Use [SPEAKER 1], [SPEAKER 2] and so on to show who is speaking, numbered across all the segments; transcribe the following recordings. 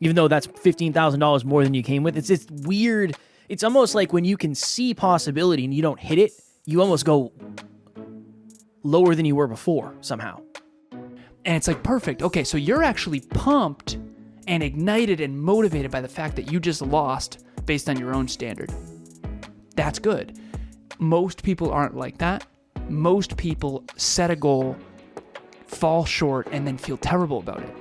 [SPEAKER 1] even though that's $15,000 more than you came with. It's this weird. It's almost like when you can see possibility and you don't hit it, you almost go lower than you were before somehow.
[SPEAKER 2] And it's like, perfect. Okay, so you're actually pumped and ignited and motivated by the fact that you just lost based on your own standard. That's good. Most people aren't like that. Most people set a goal, fall short, and then feel terrible about it.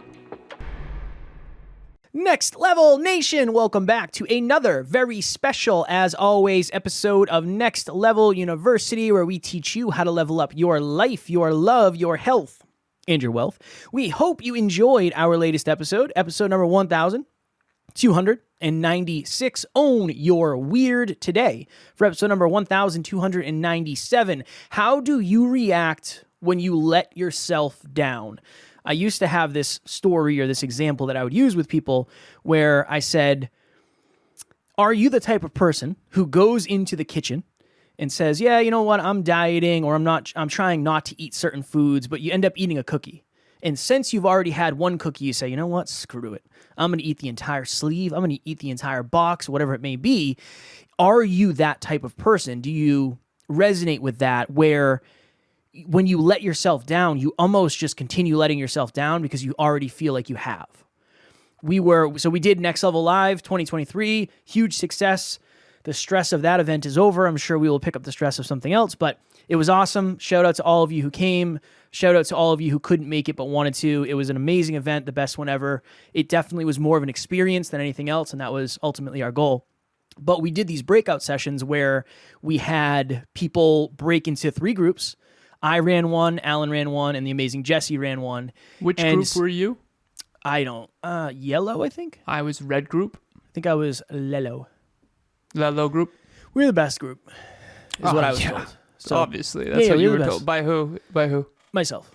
[SPEAKER 1] Next Level Nation, welcome back to another very special, as always, episode of Next Level University, where we teach you how to level up your life, your love, your health, and your wealth. We hope you enjoyed our latest episode number 1,296. Own your weird today. For episode number 1,297, how do you react when you let yourself down? I used to have this story or this example that I would use with people where I said, are you the type of person who goes into the kitchen and says, yeah, you know what, I'm dieting or I'm trying not to eat certain foods, but you end up eating a cookie. And since you've already had one cookie, you say, you know what, screw it. I'm going to eat the entire sleeve. I'm going to eat the entire box, whatever it may be. Are you that type of person? Do you resonate with that where when you let yourself down, you almost just continue letting yourself down because you already feel like you have? We did Next Level Live 2023, huge success. The stress of that event is over. I'm sure we will pick up the stress of something else, but it was awesome. Shout out to all of you who came. Shout out to all of you who couldn't make it but wanted to. It was an amazing event, the best one ever. It definitely was more of an experience than anything else, and that was ultimately our goal. But we did these breakout sessions where we had people break into 3 groups. I ran one, Alan ran one, and the amazing Jesse ran one.
[SPEAKER 2] Which group were you?
[SPEAKER 1] I don't. Yellow, I think.
[SPEAKER 2] I was red group.
[SPEAKER 1] I think I was Lelo.
[SPEAKER 2] Lelo group.
[SPEAKER 1] We're the best group, is what I was told.
[SPEAKER 2] So obviously, that's what you were told. By who? By who?
[SPEAKER 1] Myself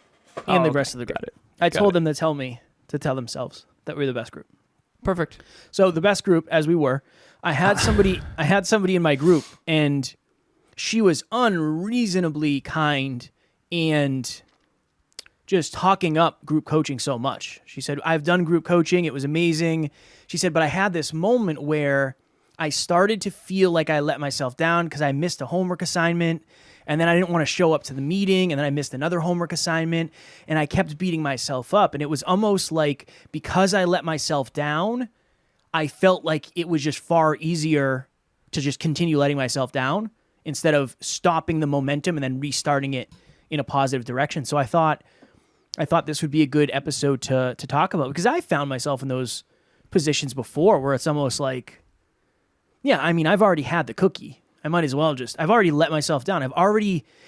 [SPEAKER 1] and the rest of the group. I told them to tell themselves that we're the best group.
[SPEAKER 2] Perfect.
[SPEAKER 1] So the best group, as we were, I had somebody in my group, and she was unreasonably kind and just talking up group coaching so much. She said, I've done group coaching. It was amazing. She said, but I had this moment where I started to feel like I let myself down because I missed a homework assignment, and then I didn't want to show up to the meeting, and then I missed another homework assignment, and I kept beating myself up. And it was almost like because I let myself down, I felt like it was just far easier to just continue letting myself down instead of stopping the momentum and then restarting it in a positive direction. So I thought this would be a good episode to talk about, because I found myself in those positions before where it's almost like, yeah, I mean, I've already had the cookie. I might as well I've already let myself down.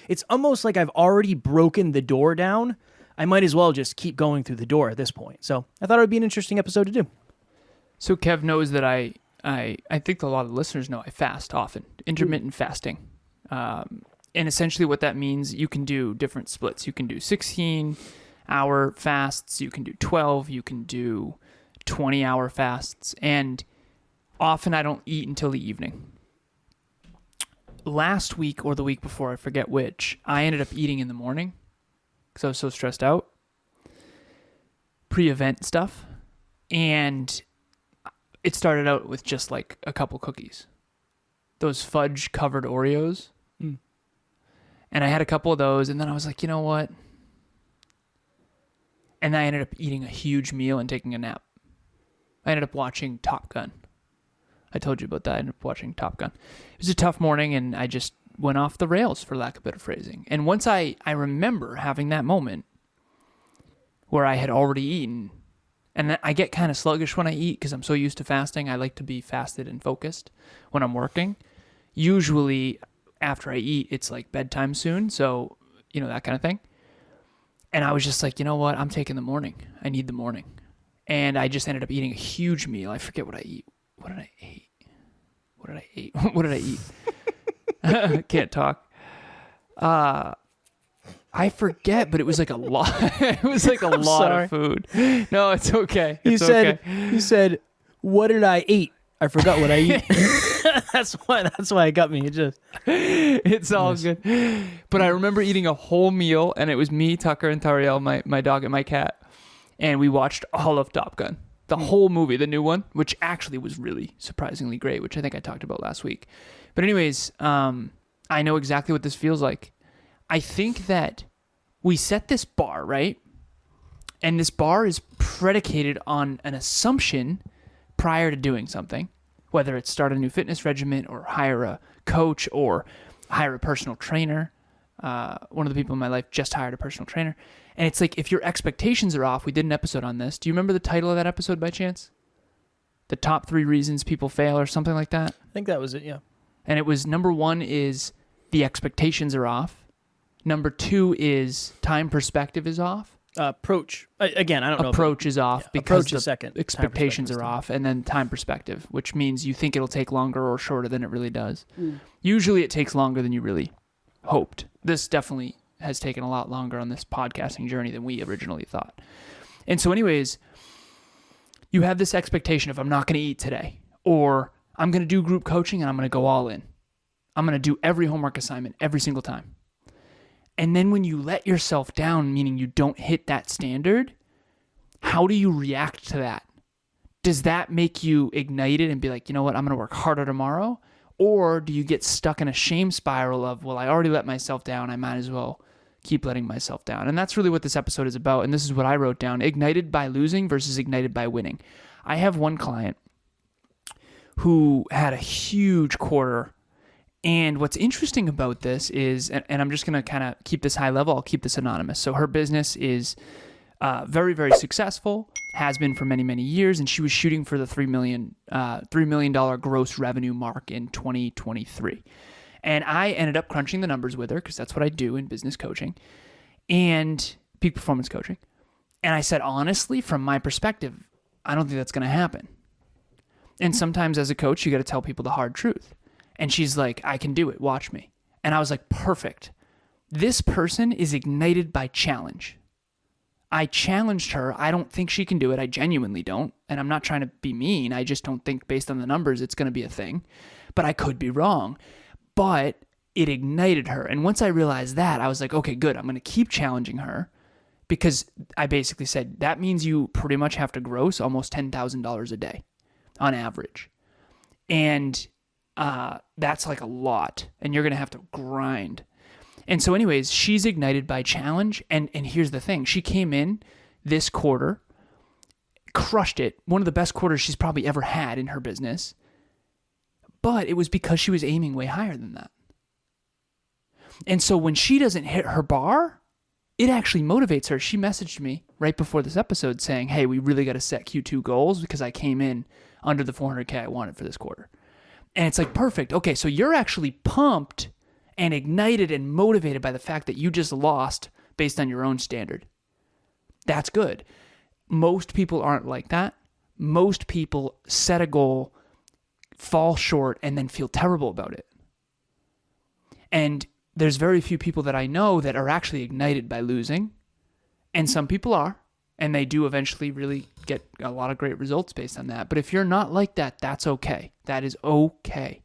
[SPEAKER 1] It's almost like I've already broken the door down. I might as well just keep going through the door at this point. So I thought it would be an interesting episode to do.
[SPEAKER 2] So Kev knows that I think a lot of listeners know I fast often, intermittent fasting. And essentially what that means, you can do different splits. You can do 16-hour fasts. You can do 12. You can do 20-hour fasts. And often I don't eat until the evening. Last week or the week before, I forget which, I ended up eating in the morning because I was so stressed out. Pre-event stuff. And it started out with just like a couple cookies. Those fudge-covered Oreos. And I had a couple of those, and then I was like, you know what? And I ended up eating a huge meal and taking a nap. I ended up watching Top Gun. I told you about that. I ended up watching Top Gun. It was a tough morning, and I just went off the rails, for lack of better phrasing. And once I remember having that moment where I had already eaten, and then I get kind of sluggish when I eat because I'm so used to fasting. I like to be fasted and focused when I'm working. Usually after I eat, it's like bedtime soon, so, that kind of thing. And I was just like, you know what? I'm taking the morning. I need the morning. And I just ended up eating a huge meal. I forget what I eat. What did I eat? What did I eat? Can't talk. I forget, but it was like a lot. It was like a lot of food. No, it's okay.
[SPEAKER 1] You said, what did I eat? I forgot what I eat. That's why it got me.
[SPEAKER 2] It's all good. But I remember eating a whole meal, and it was me, Tucker, and Tariel, my dog, and my cat. And we watched all of Top Gun The whole movie, the new one, which actually was really surprisingly great, which I think I talked about last week. But anyways, I know exactly what this feels like. I think that we set this bar, right? And this bar is predicated on an assumption prior to doing something, whether it's start a new fitness regimen or hire a coach or hire a personal trainer. One of the people in my life just hired a personal trainer. And it's like, if your expectations are off, we did an episode on this. Do you remember the title of that episode by chance? The top 3 reasons people fail or something like that?
[SPEAKER 1] I think that was it, yeah.
[SPEAKER 2] And it was number 1 is the expectations are off. Number 2 is time perspective is off.
[SPEAKER 1] Approach. Again, I don't know.
[SPEAKER 2] Approach is off because
[SPEAKER 1] approach is second.
[SPEAKER 2] Expectations are off. And then time perspective, which means you think it'll take longer or shorter than it really does. Usually it takes longer than you really hoped. This definitely has taken a lot longer on this podcasting journey than we originally thought. And so anyways, you have this expectation of I'm not going to eat today, or I'm going to do group coaching and I'm going to go all in. I'm going to do every homework assignment every single time. And then when you let yourself down, meaning you don't hit that standard, how do you react to that? Does that make you ignited and be like, you know what, I'm going to work harder tomorrow? Or do you get stuck in a shame spiral of, well, I already let myself down, I might as well keep letting myself down? And that's really what this episode is about. And this is what I wrote down: ignited by losing versus ignited by winning. I have one client who had a huge quarter. And what's interesting about this is, and I'm just going to kind of keep this high level, I'll keep this anonymous. So her business is very, very successful, has been for many, many years, and she was shooting for the $3 million gross revenue mark in 2023. And I ended up crunching the numbers with her because that's what I do in business coaching and peak performance coaching. And I said, honestly, from my perspective, I don't think that's going to happen. And sometimes as a coach, you got to tell people the hard truth. And she's like, I can do it. Watch me. And I was like, perfect. This person is ignited by challenge. I challenged her. I don't think she can do it. I genuinely don't. And I'm not trying to be mean. I just don't think based on the numbers it's going to be a thing. But I could be wrong. But it ignited her. And once I realized that, I was like, okay, good. I'm going to keep challenging her, because I basically said, that means you pretty much have to gross almost $10,000 a day on average. And that's like a lot. And you're going to have to grind. And so anyways, she's ignited by challenge. And here's the thing. She came in this quarter, crushed it. One of the best quarters she's probably ever had in her business. But it was because she was aiming way higher than that. And so when she doesn't hit her bar, it actually motivates her. She messaged me right before this episode saying, hey, we really got to set Q2 goals because I came in under the 400K I wanted for this quarter. And it's like, perfect. Okay, so you're actually pumped and ignited and motivated by the fact that you just lost based on your own standard. That's good. Most people aren't like that. Most people set a goal, fall short, and then feel terrible about it. And there's very few people that I know that are actually ignited by losing. And some people are. And they do eventually really get a lot of great results based on that. But if you're not like that, that's okay. That is okay.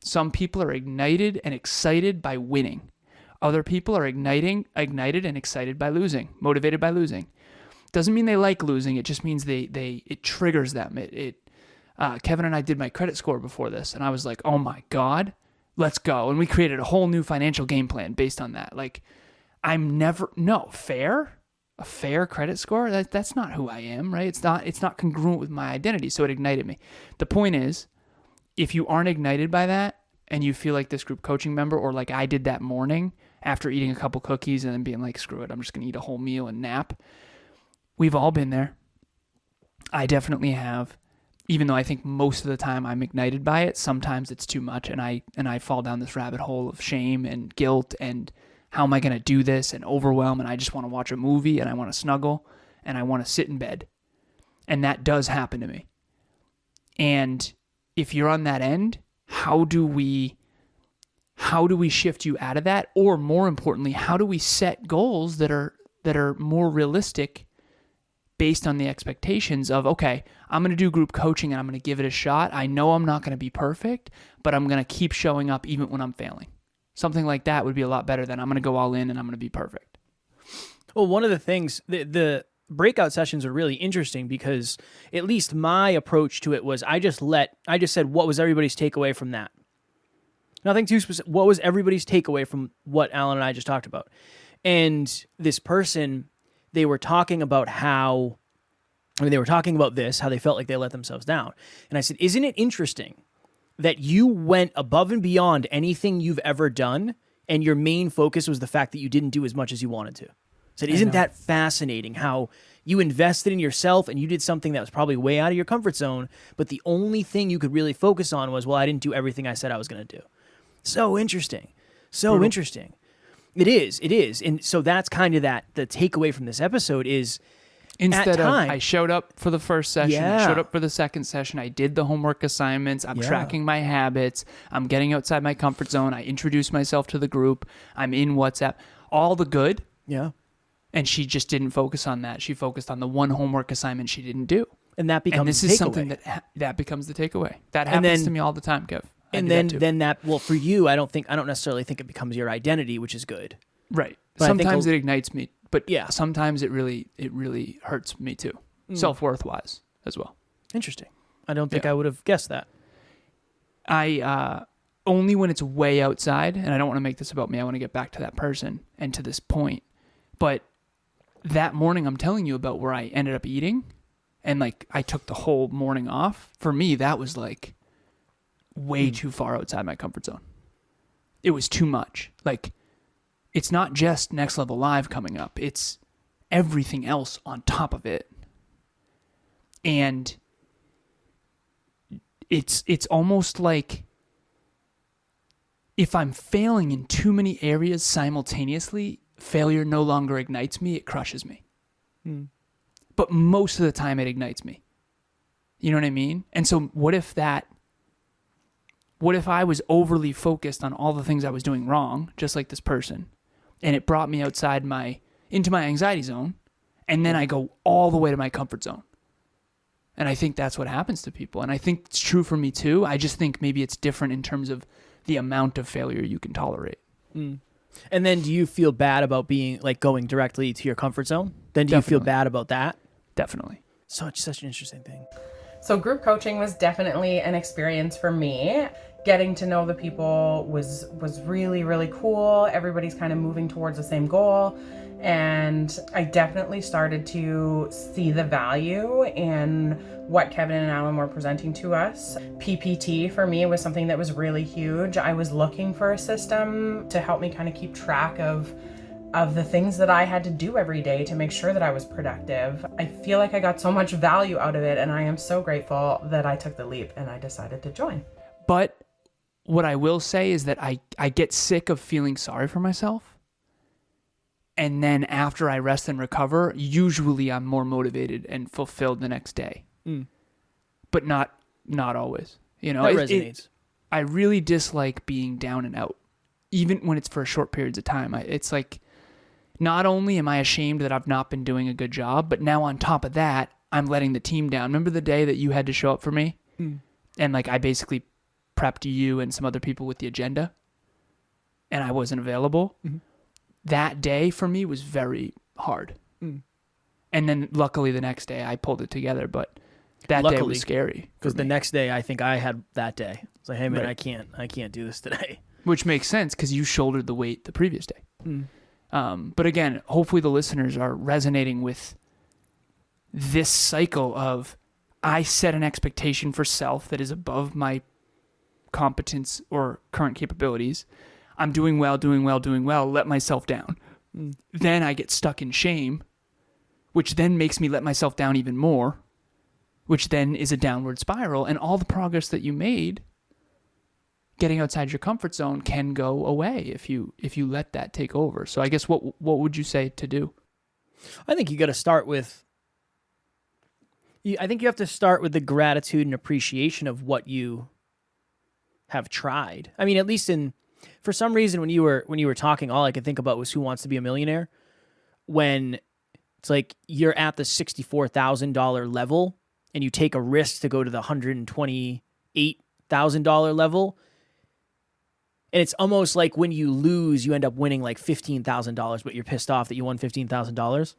[SPEAKER 2] Some people are ignited and excited by winning. Other people are ignited and excited by losing, motivated by losing. Doesn't mean they like losing. It just means it triggers them. Kevin and I did my credit score before this, and I was like, oh my God, let's go. And we created a whole new financial game plan based on that. Like, fair? A fair credit score? That's not who I am, right? It's not congruent with my identity, so it ignited me. The point is, if you aren't ignited by that and you feel like this group coaching member, or like I did that morning after eating a couple cookies and then being like, screw it, I'm just going to eat a whole meal and nap. We've all been there. I definitely have. Even though I think most of the time I'm ignited by it, sometimes it's too much and I fall down this rabbit hole of shame and guilt and how am I going to do this, and overwhelm, and I just want to watch a movie and I want to snuggle and I want to sit in bed. And that does happen to me. And if you're on that end, how do we shift you out of that? Or more importantly, how do we set goals that are more realistic based on the expectations of, okay, I'm going to do group coaching and I'm going to give it a shot. I know I'm not going to be perfect, but I'm going to keep showing up even when I'm failing. Something like that would be a lot better than I'm going to go all in and I'm going to be perfect.
[SPEAKER 1] Well, one of the things, the breakout sessions are really interesting because at least my approach to it was I just said, what was everybody's takeaway from that? Nothing too specific. What was everybody's takeaway from what Alan and I just talked about? And this person, they were talking about how they felt like they let themselves down. And I said, isn't it interesting that you went above and beyond anything you've ever done, and your main focus was the fact that you didn't do as much as you wanted to? I said, isn't that fascinating how you invested in yourself and you did something that was probably way out of your comfort zone, but the only thing you could really focus on was, well, I didn't do everything I said I was going to do. So interesting. So interesting. It is. And so that's kind of the takeaway from this episode is,
[SPEAKER 2] instead of I showed up for the first session, I showed up for the second session, I did the homework assignments, I'm tracking my habits, I'm getting outside my comfort zone, I introduced myself to the group, I'm in WhatsApp, all the good.
[SPEAKER 1] Yeah.
[SPEAKER 2] And she just didn't focus on that. She focused on the one homework assignment she didn't do.
[SPEAKER 1] And that becomes
[SPEAKER 2] this is something that becomes the takeaway. That happens to me all the time, Kev.
[SPEAKER 1] Well, for you, I don't necessarily think it becomes your identity, which is good.
[SPEAKER 2] Right. But sometimes it ignites me, but sometimes it really hurts me too, self-worth wise as well.
[SPEAKER 1] Interesting. I don't think I would have guessed that.
[SPEAKER 2] I only when it's way outside, and I don't want to make this about me. I want to get back to that person and to this point. But that morning I'm telling you about where I ended up eating, and like I took the whole morning off. For me, that was like way too far outside my comfort zone. It was too much. Like, it's not just Next Level Live coming up. It's everything else on top of it. And it's almost like if I'm failing in too many areas simultaneously, failure no longer ignites me, it crushes me. But most of the time it ignites me. You know what I mean? And so what if I was overly focused on all the things I was doing wrong, just like this person, and it brought me into my anxiety zone, and then I go all the way to my comfort zone. And I think that's what happens to people. And I think it's true for me too. I just think maybe it's different in terms of the amount of failure you can tolerate.
[SPEAKER 1] And then do you feel bad about going directly to your comfort zone? Then do you feel bad about that?
[SPEAKER 2] Definitely.
[SPEAKER 1] Such an interesting thing.
[SPEAKER 3] So group coaching was definitely an experience for me. Getting to know the people was really, really cool. Everybody's kind of moving towards the same goal. And I definitely started to see the value in what Kevin and Alan were presenting to us. PPT for me was something that was really huge. I was looking for a system to help me kind of keep track of the things that I had to do every day to make sure that I was productive. I feel like I got so much value out of it, and I am so grateful that I took the leap and I decided to join.
[SPEAKER 2] But what I will say is that I get sick of feeling sorry for myself. And then after I rest and recover, usually I'm more motivated and fulfilled the next day. But not always. You know,
[SPEAKER 1] that resonates.
[SPEAKER 2] I really dislike being down and out, even when it's for short periods of time. It's like, not only am I ashamed that I've not been doing a good job, but now on top of that, I'm letting the team down. Remember the day that you had to show up for me? And like I basically prepped you and some other people with the agenda, and I wasn't available? That day for me was very hard. And then luckily the next day I pulled it together, but that day was scary.
[SPEAKER 1] Because the next day I think I had that day. It's like, hey man, I can't do this today.
[SPEAKER 2] Which makes sense because you shouldered the weight the previous day. But again, hopefully the listeners are resonating with this cycle of I set an expectation for self that is above my competence or current capabilities. I'm doing well, let myself down. Then I get stuck in shame, which then makes me let myself down even more, which then is a downward spiral. And all the progress that you made getting outside your comfort zone can go away if you let that take over. So I guess what would you say to do?
[SPEAKER 1] I think you got to start with the gratitude and appreciation of what you have tried. I mean, at least for some reason when you were talking, all I could think about was Who Wants to Be a Millionaire, when it's like you're at the $64,000 level and you take a risk to go to the $128,000 level. And it's almost like when you lose, you end up winning like $15,000, but you're pissed off that you won $15,000.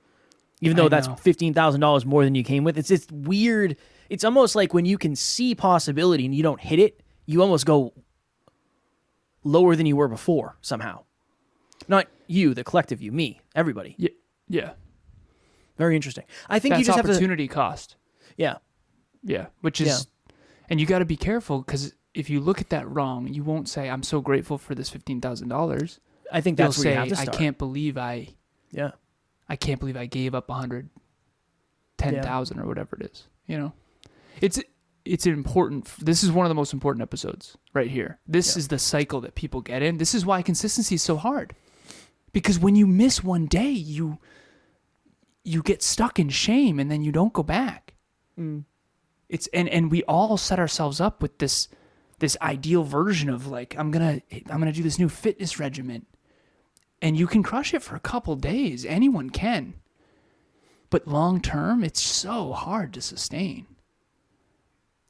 [SPEAKER 1] even though
[SPEAKER 2] I
[SPEAKER 1] that's
[SPEAKER 2] know.
[SPEAKER 1] $15,000 more than you came with. It's weird. It's almost like when you can see possibility and you don't hit it, you almost go lower than you were before somehow. Not you, the collective you, me, everybody.
[SPEAKER 2] Yeah. Yeah.
[SPEAKER 1] Very interesting. I think
[SPEAKER 2] That's
[SPEAKER 1] you just have to.
[SPEAKER 2] opportunity cost.
[SPEAKER 1] Yeah.
[SPEAKER 2] Yeah. Which is, and you got to be careful because if you look at that wrong, you won't say, I'm so grateful for this $15,000.
[SPEAKER 1] I think
[SPEAKER 2] You'll
[SPEAKER 1] that's where
[SPEAKER 2] say,
[SPEAKER 1] you have to start.
[SPEAKER 2] I can't believe I gave up 110,000 or whatever it is. You know, it's important. This is one of the most important episodes right here. This is the cycle that people get in. This is why consistency is so hard, because when you miss one day, you get stuck in shame and then you don't go back. It's and we all set ourselves up with this ideal version of like, I'm gonna do this new fitness regimen, and you can crush it for a couple days. Anyone can, but long term, it's so hard to sustain.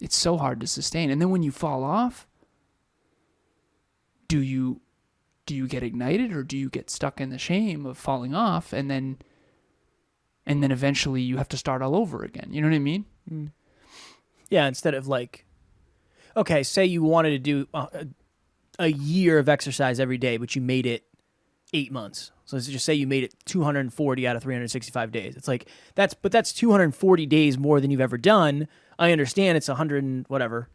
[SPEAKER 2] It's so hard to sustain. And then when you fall off, do you get ignited, or do you get stuck in the shame of falling off, and then eventually you have to start all over again? You know what I mean?
[SPEAKER 1] Yeah, instead of like, okay, say you wanted to do a year of exercise every day, but you made it 8 months. So let's just say you made it 240 out of 365 days. It's like, that's 240 days more than you've ever done. I understand it's 100 and whatever,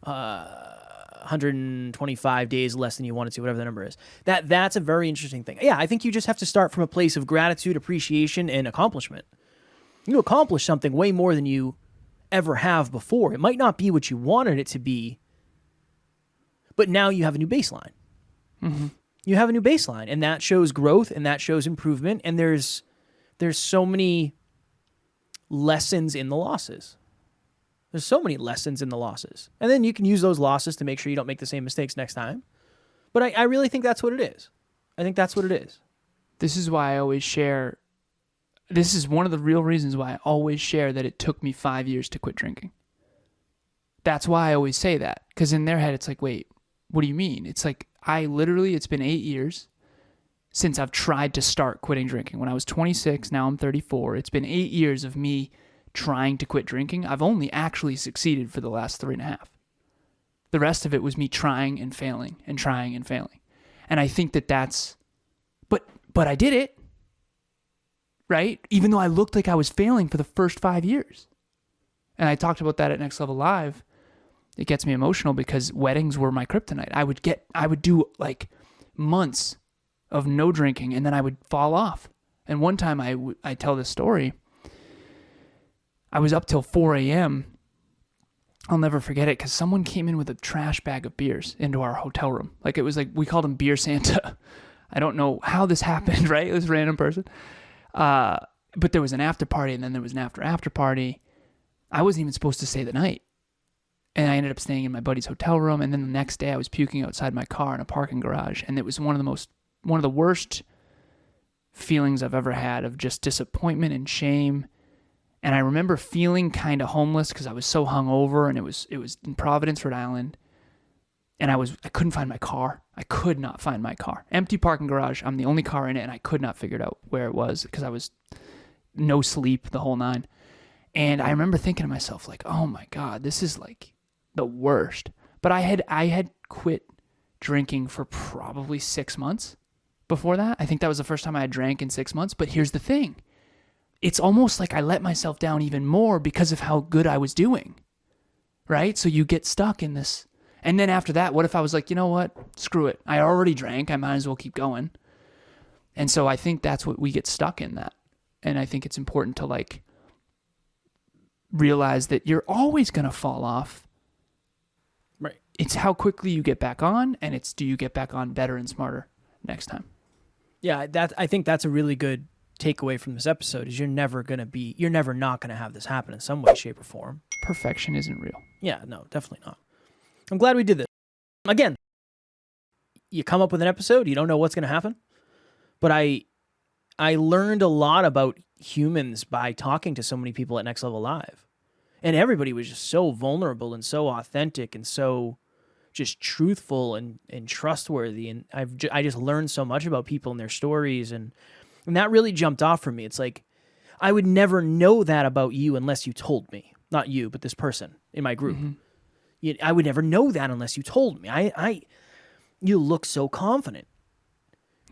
[SPEAKER 1] 125 days less than you wanted to, whatever the number is. That's a very interesting thing. Yeah, I think you just have to start from a place of gratitude, appreciation, and accomplishment. You accomplish something way more than you ever have before. It might not be what you wanted it to be, but now you have a new baseline.
[SPEAKER 2] Mm-hmm.
[SPEAKER 1] You have a new baseline, and that shows growth, and that shows improvement, and there's so many lessons in the losses. There's so many lessons in the losses. And then you can use those losses to make sure you don't make the same mistakes next time. But I really think that's what it is. I think that's what it is.
[SPEAKER 2] This is why I always share. This is one of the real reasons why I always share that it took me 5 years to quit drinking. That's why I always say that. Because in their head, it's like, wait, what do you mean? It's like, it's been 8 years since I've tried to start quitting drinking. When I was 26, now I'm 34. It's been 8 years of me trying to quit drinking. I've only actually succeeded for the last 3.5. The rest of it was me trying and failing and trying and failing. And I think that's, but I did it, right? Even though I looked like I was failing for the first 5 years. And I talked about that at Next Level Live. It gets me emotional because weddings were my kryptonite. I would do like months of no drinking, and then I would fall off. And one time I tell this story. I was up till 4 a.m. I'll never forget it because someone came in with a trash bag of beers into our hotel room. Like, it was like, we called him Beer Santa. I don't know how this happened, right? It was a random person. But there was an after party, and then there was an after party. I wasn't even supposed to stay the night. And I ended up staying in my buddy's hotel room. And then the next day I was puking outside my car in a parking garage. And it was one of the worst feelings I've ever had, of just disappointment and shame. And I remember feeling kind of homeless because I was so hungover, and it was in Providence, Rhode Island. And I couldn't find my car. I could not find my car. Empty parking garage. I'm the only car in it, and I could not figure it out where it was because I was no sleep, the whole nine. And I remember thinking to myself, like, oh my God, this is like the worst. But I had quit drinking for probably 6 months before that. I think that was the first time I had drank in 6 months. But here's the thing. It's almost like I let myself down even more because of how good I was doing, right? So you get stuck in this. And then after that, what if I was like, you know what? Screw it. I already drank. I might as well keep going. And so I think that's what we get stuck in, that. And I think it's important to like realize that you're always going to fall off.
[SPEAKER 1] Right.
[SPEAKER 2] It's how quickly you get back on, and it's, do you get back on better and smarter next time?
[SPEAKER 1] Yeah, I think that's a really good takeaway from this episode, is you're never not going to have this happen in some way, shape, or form.
[SPEAKER 2] Perfection isn't real.
[SPEAKER 1] Yeah, no, definitely not. I'm glad we did this. Again, you come up with an episode, you don't know what's going to happen. But I learned a lot about humans by talking to so many people at Next Level Live. And everybody was just so vulnerable and so authentic and so just truthful and trustworthy. And I just learned so much about people and their stories. And that really jumped off for me. It's like, I would never know that about you unless you told me. Not you, but this person in my group. I would never know that unless you told me. You look so confident.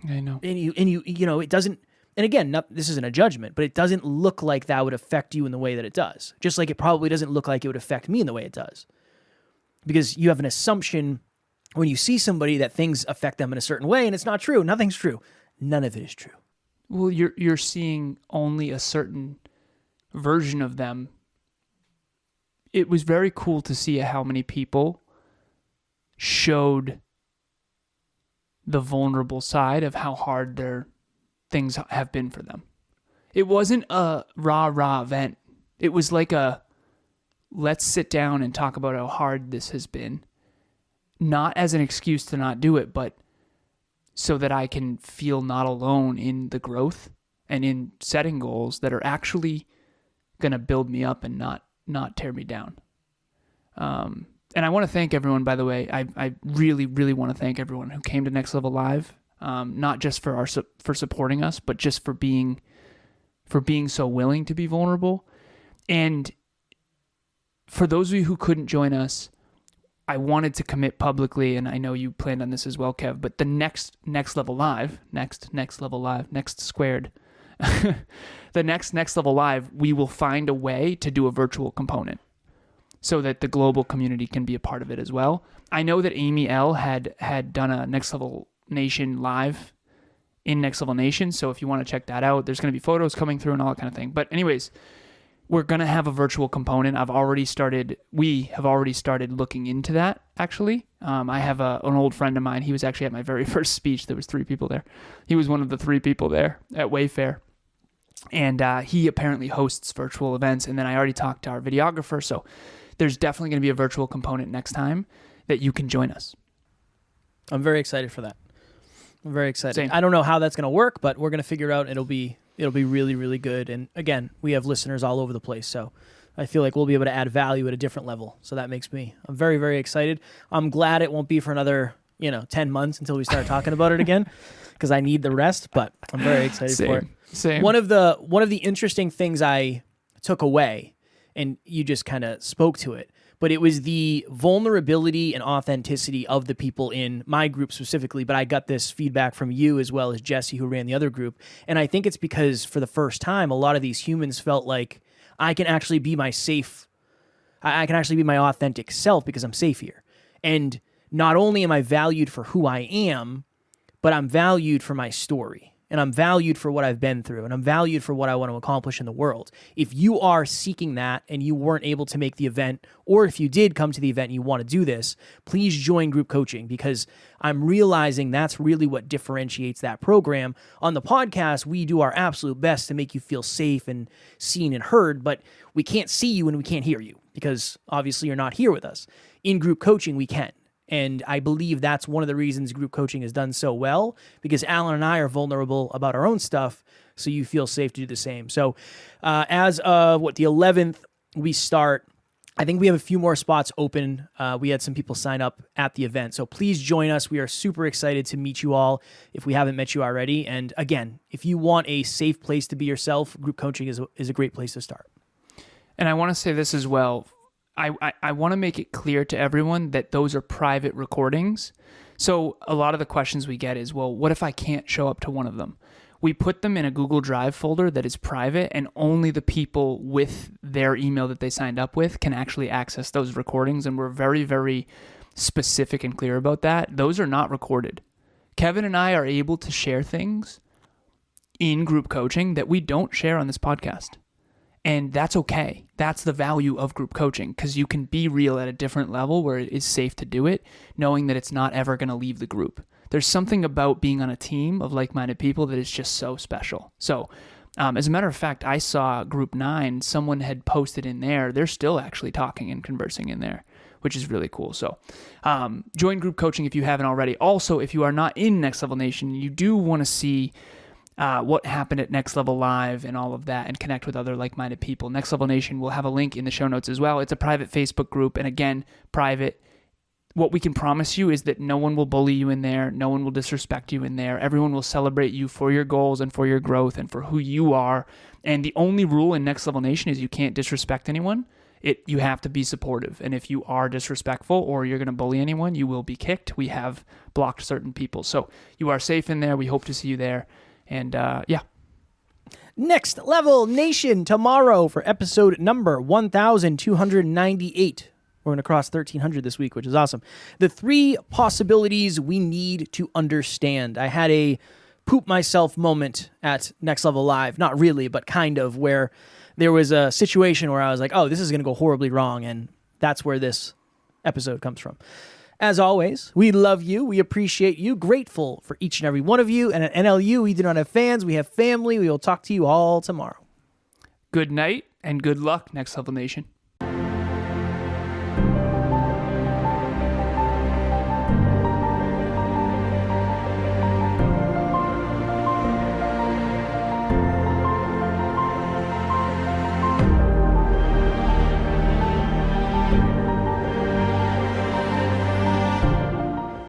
[SPEAKER 2] I know.
[SPEAKER 1] And it doesn't, and again, this isn't a judgment, but it doesn't look like that would affect you in the way that it does. Just like it probably doesn't look like it would affect me in the way it does. Because you have an assumption when you see somebody that things affect them in a certain way, and it's not true. Nothing's true. None of it is true.
[SPEAKER 2] Well, you're seeing only a certain version of them. It was very cool to see how many people showed the vulnerable side of how hard their things have been for them. It wasn't a rah event. It was like let's sit down and talk about how hard this has been. Not as an excuse to not do it, but so that I can feel not alone in the growth and in setting goals that are actually going to build me up and not tear me down. And I want to thank everyone, by the way. I really, really want to thank everyone who came to Next Level Live, not just for supporting us, but just for being so willing to be vulnerable. And for those of you who couldn't join us, I wanted to commit publicly, and I know you planned on this as well, Kev, but the next Level Live, next Level Live, next squared, the next Level Live, we will find a way to do a virtual component so that the global community can be a part of it as well. I know that Amy L. had done a Next Level Nation live in Next Level Nation, so if you want to check that out, there's going to be photos coming through and all that kind of thing. But anyways, we're going to have a virtual component. We have already started looking into that, actually. I have an old friend of mine. He was actually at my very first speech. There was 3 people there. He was one of the 3 people there at Wayfair. And he apparently hosts virtual events. And then I already talked to our videographer. So there's definitely going to be a virtual component next time that you can join us.
[SPEAKER 1] I'm very excited for that. I'm very excited.
[SPEAKER 2] Same.
[SPEAKER 1] I don't know how that's going to work, but we're going to figure it out. It'll be really, really good. And again, we have listeners all over the place. So I feel like we'll be able to add value at a different level. So that makes I'm very, very excited. I'm glad it won't be for another, 10 months until we start talking about it again, because I need the rest, but I'm very excited for it.
[SPEAKER 2] Same.
[SPEAKER 1] One of the interesting things I took away, and you just kind of spoke to it, but it was the vulnerability and authenticity of the people in my group specifically, but I got this feedback from you as well as Jesse, who ran the other group, and I think it's because for the first time, a lot of these humans felt like I can actually be I can actually be my authentic self because I'm safe here. And not only am I valued for who I am, but I'm valued for my story. And I'm valued for what I've been through, and I'm valued for what I want to accomplish in the world. If you are seeking that and you weren't able to make the event, or if you did come to the event and you want to do this, please join group coaching, because I'm realizing that's really what differentiates that program. On the podcast, we do our absolute best to make you feel safe and seen and heard, but we can't see you and we can't hear you because obviously you're not here with us. In group coaching, we can. And I believe that's one of the reasons group coaching has done so well, because Alan and I are vulnerable about our own stuff, so you feel safe to do the same. So as of the 11th, we start. I think we have a few more spots open. We had some people sign up at the event. So please join us. We are super excited to meet you all if we haven't met you already. And again, if you want a safe place to be yourself, group coaching is a great place to start.
[SPEAKER 2] And I want to say this as well. I want to make it clear to everyone that those are private recordings. So a lot of the questions we get is, well, what if I can't show up to one of them? We put them in a Google Drive folder that is private, and only the people with their email that they signed up with can actually access those recordings. And we're very, very specific and clear about that. Those are not recorded. Kevin and I are able to share things in group coaching that we don't share on this podcast. And that's okay. That's the value of group coaching, because you can be real at a different level where it is safe to do it, knowing that it's not ever going to leave the group. There's something about being on a team of like-minded people that is just so special. So as a matter of fact, I saw group 9, someone had posted in there. They're still actually talking and conversing in there, which is really cool. So join group coaching if you haven't already. Also, if you are not in Next Level Nation, you do want to see what happened at Next Level Live and all of that, and connect with other like-minded people. Next Level Nation will have a link in the show notes as well. It's a private Facebook group, and again, private, what we can promise you is that no one will bully you in there. No one will disrespect you in there. Everyone will celebrate you for your goals and for your growth and for who you are. And the only rule in Next Level Nation is you can't disrespect anyone. You have to be supportive. And if you are disrespectful or you're going to bully anyone, you will be kicked. We have blocked certain people. So you are safe in there. We hope to see you there. And yeah.
[SPEAKER 1] Next Level Nation tomorrow for episode number 1298. We're going to cross 1,300 this week, which is awesome. The 3 possibilities we need to understand. I had a poop myself moment at Next Level Live. Not really, but kind of, where there was a situation where I was like, oh, this is going to go horribly wrong, and that's where this episode comes from. As always, we love you. We appreciate you. Grateful for each and every one of you. And at NLU, we do not have fans. We have family. We will talk to you all tomorrow.
[SPEAKER 2] Good night and good luck, Next Level Nation.